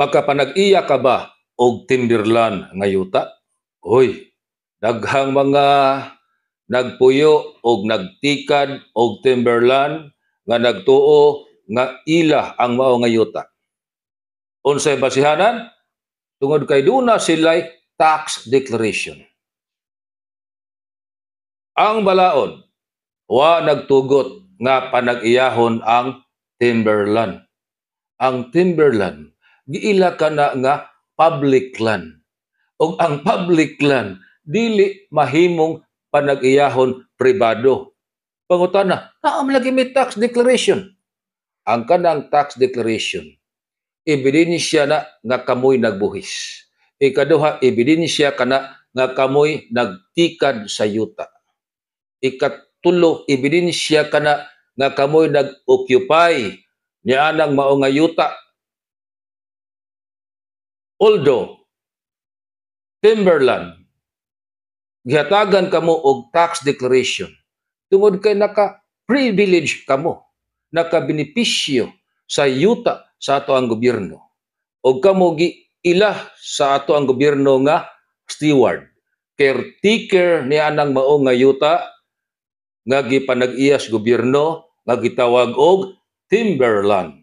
Makapanag-iya ka ba og timberland nga yuta? Hoy, daghang mga nagpuyo og nagtikad og timberland nga nagtuo nga ila ang mao nga yuta. Unsay basihanan? Tungod kay duna sila'y tax declaration. Ang balaod, wa nagtugot nga panag-iyahon ang timberland. Ang timberland, giila ka na nga public land. O ang public land, dili mahimong panag-iyahon pribado. Pangutana, naam lagi may tax declaration. Ang kanang tax declaration, ebidensya na nga kamoy nagbuhis. Ikaduha, ebidensya ka na nga kamoy nagtikad sa yuta. Ikatulo, ebidensya ka na nga kamoy nag-occupy niya nang mao nga yuta. Although, timberland, gihatagan kamo og tax declaration, tungod kay naka-privilege kamo, naka-benepisyo sa yuta sa ato ang gobyerno. O kamo giila sa ato ang gobyerno nga steward, caretaker niya nang mao nga yuta, nga gipanag-iya sa gobyerno nga gitawag og timberland.